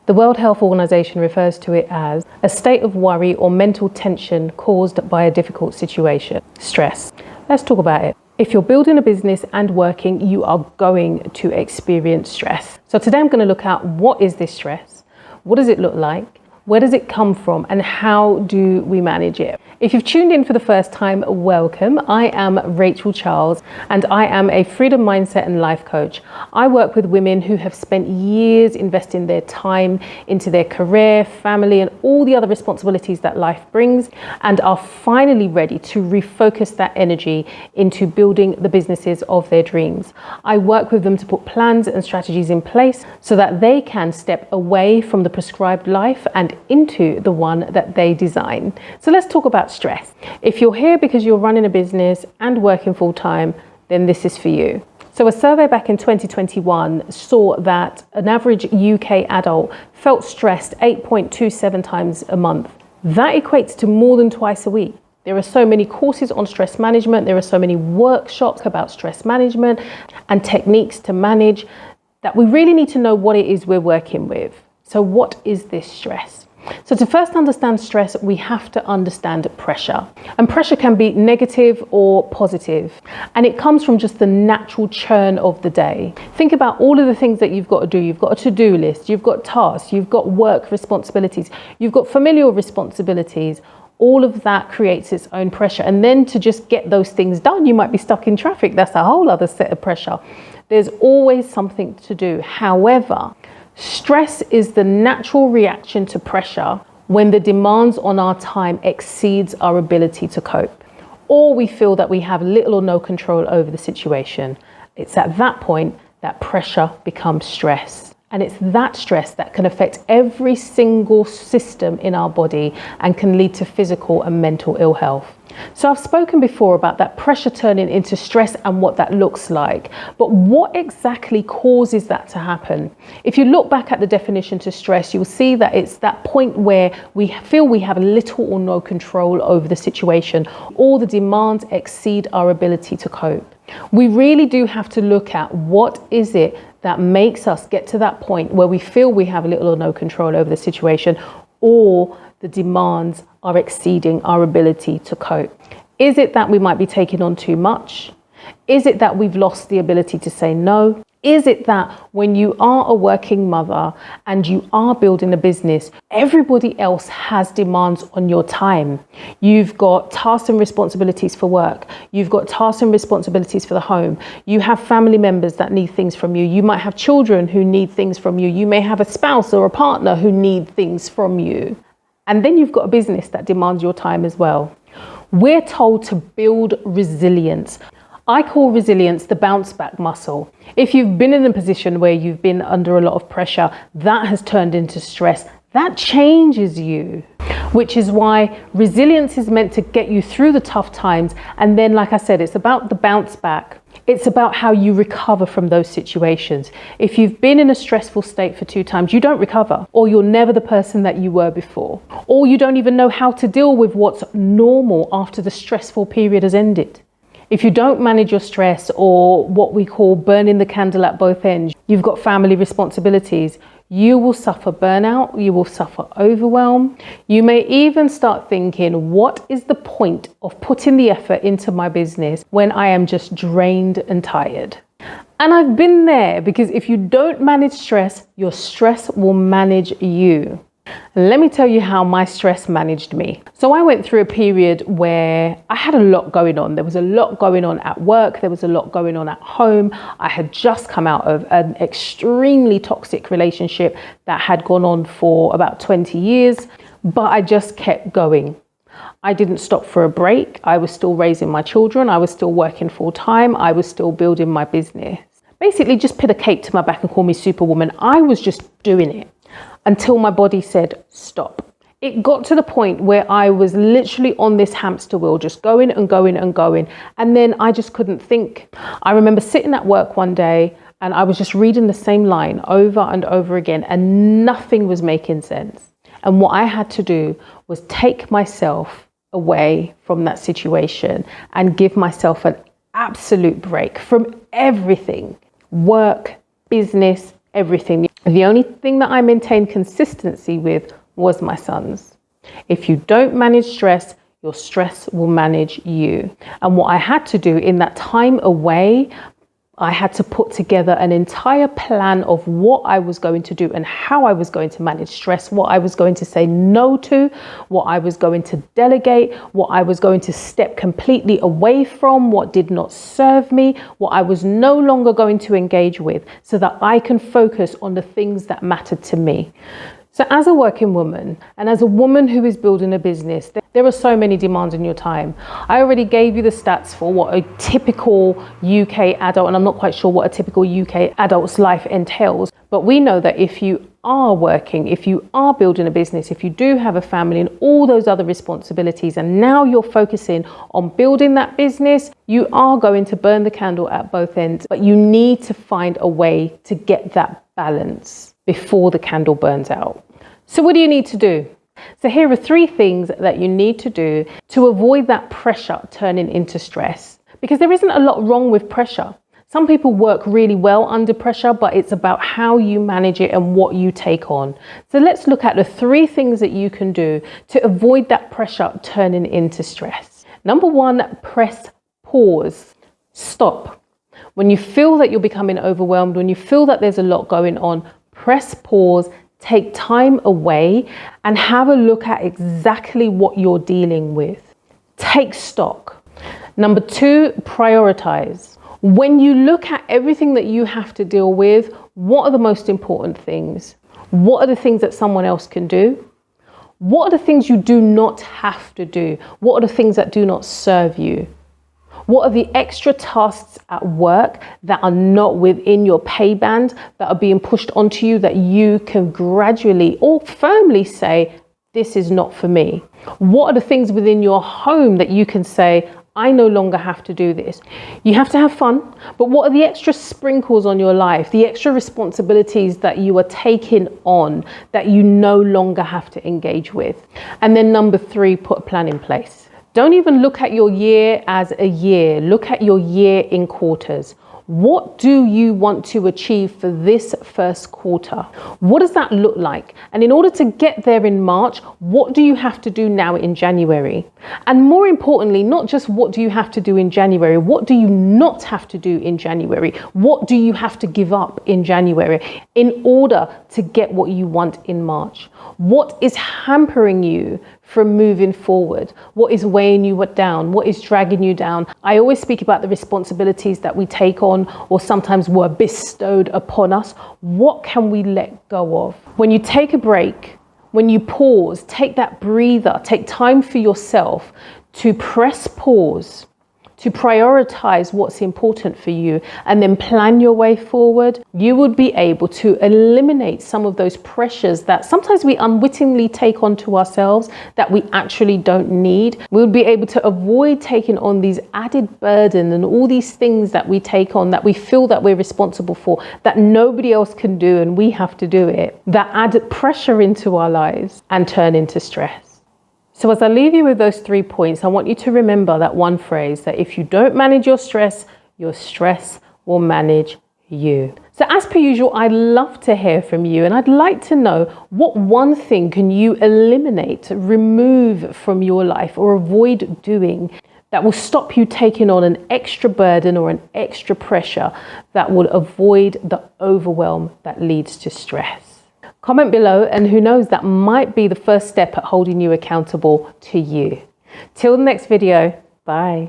The World Health Organization refers to it as a state of worry or mental tension caused by a difficult situation. Stress. Let's talk about it. If you're building a business and working, you are going to experience stress. So today I'm going to look at what is this stress? What does it look like? Where does it come from? And how do we manage it? If you've tuned in for the first time, welcome. I am Rachel Charles and I am a freedom mindset and life coach. I work with women who have spent years investing their time into their career, family, and all the other responsibilities that life brings, and are finally ready to refocus that energy into building the businesses of their dreams. I work with them to put plans and strategies in place so that they can step away from the prescribed life and into the one that they design. So let's talk about stress. If you're here because you're running a business and working full time, then this is for you. So a survey back in 2021 saw that an average UK adult felt stressed 8.27 times a month. That equates to more than twice a week. There are so many courses on stress management. There are so many workshops about stress management and techniques to manage that we really need to know what it is we're working with. So what is this stress? So to first understand stress, we have to understand pressure. And pressure can be negative or positive. And it comes from just the natural churn of the day. Think about all of the things that you've got to do. You've got a to-do list, you've got tasks, you've got work responsibilities, you've got familial responsibilities. All of that creates its own pressure. And then to just get those things done, you might be stuck in traffic. That's a whole other set of pressure. There's always something to do. However, stress is the natural reaction to pressure when the demands on our time exceeds our ability to cope, or we feel that we have little or no control over the situation. It's at that point that pressure becomes stress. And it's that stress that can affect every single system in our body and can lead to physical and mental ill health. So I've spoken before about that pressure turning into stress and what that looks like. But what exactly causes that to happen? If you look back at the definition to stress, you'll see that it's that point where we feel we have little or no control over the situation, or the demands exceed our ability to cope. We really do have to look at what is it that makes us get to that point where we feel we have little or no control over the situation, or the demands are exceeding our ability to cope. Is it that we might be taking on too much? Is it that we've lost the ability to say no? Is it that when you are a working mother and you are building a business, everybody else has demands on your time? You've got tasks and responsibilities for work. You've got tasks and responsibilities for the home. You have family members that need things from you. You might have children who need things from you. You may have a spouse or a partner who need things from you. And then you've got a business that demands your time as well. We're told to build resilience. I call resilience the bounce back muscle. If you've been in a position where you've been under a lot of pressure, that has turned into stress. That changes you, which is why resilience is meant to get you through the tough times. And then, like I said, it's about the bounce back. It's about how you recover from those situations. If you've been in a stressful state for 2 times, you don't recover, or you're never the person that you were before, or you don't even know how to deal with what's normal after the stressful period has ended. If you don't manage your stress, or what we call burning the candle at both ends, you've got family responsibilities, you will suffer burnout, you will suffer overwhelm. You may even start thinking, what is the point of putting the effort into my business when I am just drained and tired? And I've been there, because if you don't manage stress, your stress will manage you. Let me tell you how my stress managed me. So I went through a period where I had a lot going on. There was a lot going on at work. There was a lot going on at home. I had just come out of an extremely toxic relationship that had gone on for about 20 years, but I just kept going. I didn't stop for a break. I was still raising my children. I was still working full time. I was still building my business. Basically, just put a cape to my back and call me Superwoman. I was just doing it until my body said, stop. It got to the point where I was literally on this hamster wheel, just going and going and going. And then I just couldn't think. I remember sitting at work one day and I was just reading the same line over and over again, and nothing was making sense. And what I had to do was take myself away from that situation and give myself an absolute break from everything: work, business, everything. The only thing that I maintained consistency with was my sons. If you don't manage stress, your stress will manage you. And what I had to do in that time away, I had to put together an entire plan of what I was going to do and how I was going to manage stress, what I was going to say no to, what I was going to delegate, what I was going to step completely away from, what did not serve me, what I was no longer going to engage with, so that I can focus on the things that mattered to me. So as a working woman and as a woman who is building a business, there are so many demands on your time. I already gave you the stats for what a typical UK adult, and I'm not quite sure what a typical UK adult's life entails, but we know that if you are working, if you are building a business, if you do have a family and all those other responsibilities, and now you're focusing on building that business, you are going to burn the candle at both ends, but you need to find a way to get that balance before the candle burns out. So what do you need to do? So here are 3 things that you need to do to avoid that pressure turning into stress, because there isn't a lot wrong with pressure. Some people work really well under pressure, but it's about how you manage it and what you take on. So let's look at the 3 things that you can do to avoid that pressure turning into stress. Number 1, press pause. Stop. When you feel that you're becoming overwhelmed, when you feel that there's a lot going on, press pause, take time away and have a look at exactly what you're dealing with. Take stock. Number 2, prioritize. When you look at everything that you have to deal with, what are the most important things? What are the things that someone else can do? What are the things you do not have to do? What are the things that do not serve you? What are the extra tasks at work that are not within your pay band, that are being pushed onto you, that you can gradually or firmly say, this is not for me? What are the things within your home that you can say, I no longer have to do this? You have to have fun, but what are the extra sprinkles on your life, the extra responsibilities that you are taking on that you no longer have to engage with? And then number 3, put a plan in place. Don't even look at your year as a year. Look at your year in quarters. What do you want to achieve for this first quarter? What does that look like? And in order to get there in March, what do you have to do now in January? And more importantly, not just what do you have to do in January, what do you not have to do in January? What do you have to give up in January in order to get what you want in March? What is hampering you from moving forward? What is weighing you down? What is dragging you down? I always speak about the responsibilities that we take on or sometimes were bestowed upon us. What can we let go of? When you take a break, when you pause, take that breather, take time for yourself to press pause, to prioritize what's important for you, and then plan your way forward, you would be able to eliminate some of those pressures that sometimes we unwittingly take onto ourselves that we actually don't need. We would be able to avoid taking on these added burden and all these things that we take on that we feel that we're responsible for, that nobody else can do and we have to do it, that add pressure into our lives and turn into stress. So as I leave you with those 3 points, I want you to remember that one phrase, that if you don't manage your stress will manage you. So as per usual, I'd love to hear from you, and I'd like to know, what one thing can you eliminate, remove from your life or avoid doing that will stop you taking on an extra burden or an extra pressure that will avoid the overwhelm that leads to stress? Comment below, and who knows, that might be the first step at holding you accountable to you. Till the next video, bye.